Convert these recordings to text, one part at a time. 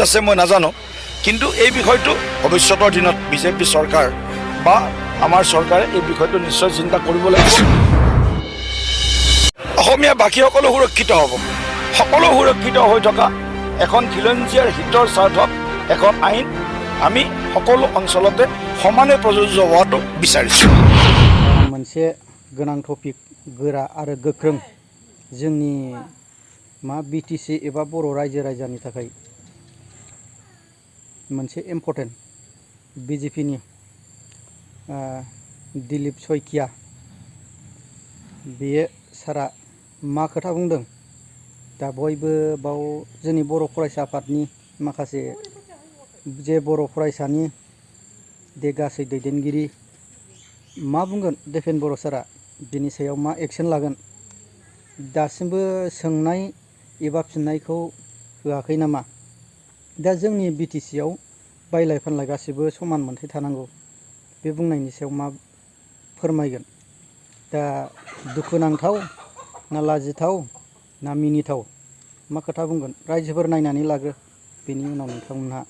আছে মই নাজানো, কিন্তু এই বিষয়টো ভৱিষ্যতৰ দিনত বিজেপি চৰকাৰ বা আমাৰ চৰকাৰে এই বিষয়টো নিশ্চয় চিন্তা কৰিব লাগিব। অসমীয়া বাকীসকলো সুৰক্ষিত হ'ব। সকলো সুৰক্ষিত হৈ থকা এখন খিলঞ্জীয়াৰ হিতৰ স্বাৰ্থত এখন আইন আমি সকলো অঞ্চলতে সমানে প্ৰযোজ্য হোৱাটো বিচাৰিছোঁ। मोनसे गोनां टपिक गोरा आरो गोख्रों जोंनि BTC एबा बर' रायजो राजानि थाखाय मोनसे इम्पर्टेन्ट BJPनि दिलीप सयकिया बेयो सारा मा खोथा बुंदों दा बयबो बाव जोंनि बर' फरायसा आफादनि माखासे जे बर' फरायसानि दे गासै दैदेनगिरि मा बुंगोन देफेन बर' सारा बिनि सायाव मा एक्शन लागोन दासिमबो सोंनाय एबा फिननायखौ होआखै नामा। दा जोंनि BTCआव बायलाय फानलाय गासिबो समान मोनथाय थानांगौ बे बुंनायनि सायाव मा फोरमायगोन। दा दुखुनांथाव ना लाजिथाव ना मिनिथाव मा खोथा बुंगोन रायजोफोर नायनानै लाग्रो बेनि उनाव नोंथांमोनहा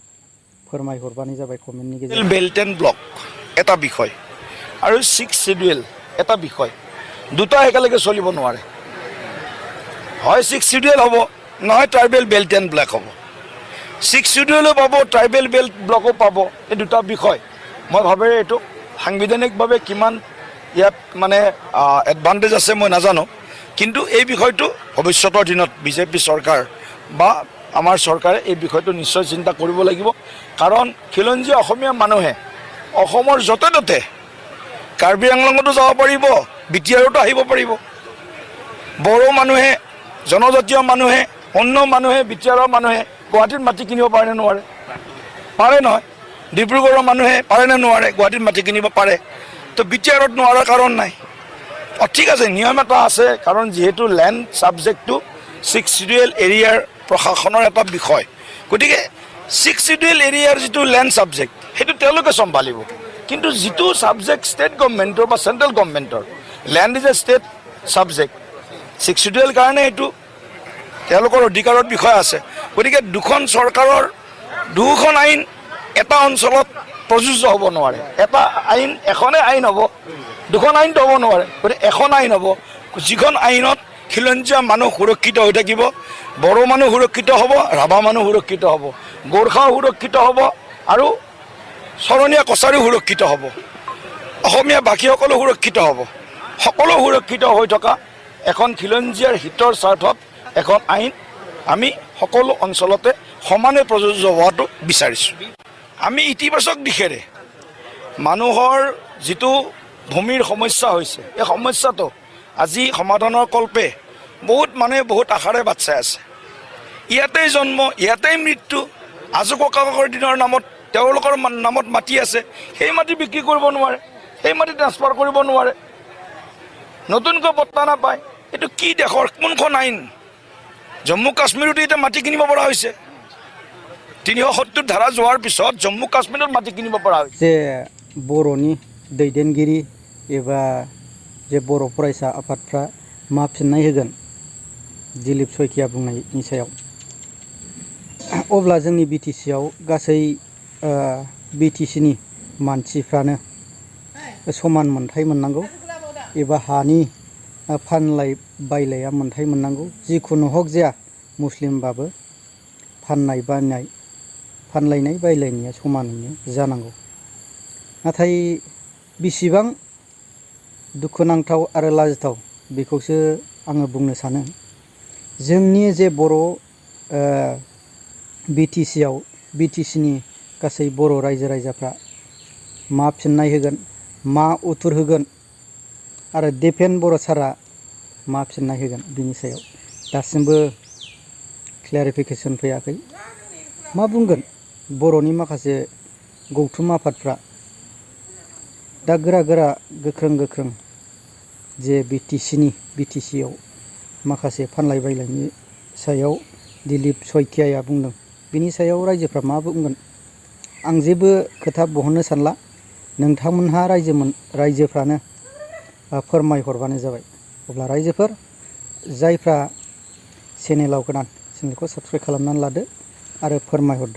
फोरमायहरबानो जाबाय कमेन्टनि गेजेरजों। बेल्ट एन्ड ब्लक এটা বিষয় আৰু 6 শিডিউল এটা বিষয়, দুটা একেলগে চলিব নোৱাৰে। হয় 6 শিডিউল হ'ব, নহয় ট্ৰাইবেল বেল্ট এণ্ড ব্লক হ'ব। 6 শিডিউলো পাব, ট্ৰাইবেল বেল্ট ব্লকো পাব, এই দুটা বিষয়। মই ভাবে এইটো সাংবিধানিকভাৱে কিমান ইয়াত মানে এডভান্টেজ আছে মই নাজানো, কিন্তু এই বিষয়টো ভৱিষ্যতৰ দিনত বিজেপি চৰকাৰ বা আমাৰ চৰকাৰে এই বিষয়টো নিশ্চয় চিন্তা কৰিব লাগিব। কাৰণ খিলঞ্জীয়া অসমীয়া মানুহে অসমৰ য'তে ত'তে কাৰ্বি আংলঙতো যাব পাৰিব, BTRতো আহিব পাৰিব। বড়ো মানুহে, জনজাতীয় মানুহে, অন্য মানুহে, BTRৰ মানুহে গুৱাহাটীত মাটি কিনিব পাৰে নে নোৱাৰে? পাৰে নহয়। ডিব্ৰুগড়ৰ মানুহে পাৰে নে নোৱাৰে? গুৱাহাটীত মাটি কিনিব পাৰে। তো BTRত নোৱাৰাৰ কাৰণ নাই। ঠিক আছে, নিয়ম এটা আছে, কাৰণ যিহেতু লেণ্ড ছাবজেক্টটো 6 শিডিউল এৰিয়াৰ প্ৰশাসনৰ এটা বিষয়, গতিকে 6 শিডিউল এৰিয়াৰ যিটো লেণ্ড ছাবজেক্ট সেইটো তেওঁলোকে চম্ভালিব। কিন্তু যিটো ছাবজেক্ট ষ্টেট গভৰ্ণমেণ্টৰ বা চেণ্ট্ৰেল গভৰ্ণমেণ্টৰ, land is a state subject, 6 schedule কাৰণে এইটো তেওঁলোকৰ অধিকাৰৰ বিষয় আছে। গতিকে দুখন চৰকাৰৰ দুখন আইন এটা অঞ্চলত প্ৰযোজ্য হ'ব নোৱাৰে। এটা আইন এখনেই আইন হ'ব, দুখন আইনটো হ'ব নোৱাৰে। গতিকে এখন আইন হ'ব, যিখন আইনত খিলঞ্জীয়া মানুহ সুৰক্ষিত হৈ থাকিব, বড়ো মানুহ সুৰক্ষিত হ'ব, ৰাভা মানুহ সুৰক্ষিত হ'ব, গোৰ্খাও সুৰক্ষিত হ'ব আৰু চৰণীয়া কছাৰীও সুৰক্ষিত হ'ব, অসমীয়া বাকীসকলো সুৰক্ষিত হ'ব। সকলো সুৰক্ষিত হৈ থকা এখন খিলঞ্জীয়াৰ হিতৰ স্বাৰ্থত এখন আইন আমি সকলো অঞ্চলতে সমানে প্ৰযোজ্য হোৱাটো বিচাৰিছোঁ। আমি ইতিবাচক দিশেৰে মানুহৰ যিটো ভূমিৰ সমস্যা হৈছে, এই সমস্যাটো আজি সমাধানৰ কল্পে বহুত মানুহে বহুত আশাৰে বাট চাই আছে। ইয়াতেই জন্ম, ইয়াতেই মৃত্যু, আজো ককাকৰ দিনৰ নামত তেওঁলোকৰ নামত মাটি আছে, সেই মাটি বিক্ৰী কৰিব নোৱাৰে, সেই মাটি ট্ৰান্সফাৰ কৰিব নোৱাৰে, নতুনকৈ পট্টা নাপায়। এইটো কি দেশৰ কোনখন আইন? জম্মু কাশ্মীৰতো এতিয়া মাটি কিনিব পৰা হৈছে। 370 ধাৰা যোৱাৰ পিছত জম্মু কাশ্মীৰত মাটি কিনিব পৰা হৈছে। যে बर'नि दैदेनगिरि एबा जे बर' फरायसा आफादफ्रा मा फिननाय होगोन दिलीप सयकिया बुंनायनि सायाव। अब्ला जोंनि BTCआव गासै BTCनि मानसिफ्रानो समान मोनथाय मोननांगौ एबा हानि फानलाय बायलाया मोनथाय मोननांगौ। जिखुनु हक जाया मुस्लिमबाबो फानलायनाय बायलायनाया समानैनो जानांगौ। नाथाय बेसेबां दुखुनांथाव आरो लाजिथाव बेखौसो आङो बुंनो सानो। जोंनि जे बर' BTCआव BTCनि गासै बर' रायजो राजाफ्रा मा फिननाय होगोन, मा उत्तर होगोन आरो देफेन बर' सारा मा फिननाय होगोन बिनि सायाव दासिमबो क्लियारिफिकेसन फैयाखै। मा बुंगोन बर'नि माखासे गौथुम आफादफ्रा दा गोरा गोख्रों जे BTCआव माखासे फानलाय बायलायनि सायाव दिलीप सयकियाया बुंदों, बिनि सायाव रायजोफ्रा मा बुंगोन आं जेबो खोथा बहननो सानला। नोंथांमोनहा रायजोफ्रानो फोरमायहरबानो जाबाय। अब्ला रायजोफोर जायफ्रा चेनेलाव गोदान चेनेलखौ साबस्क्राइब खालामनानै लादो आरो फोरमायहरदो।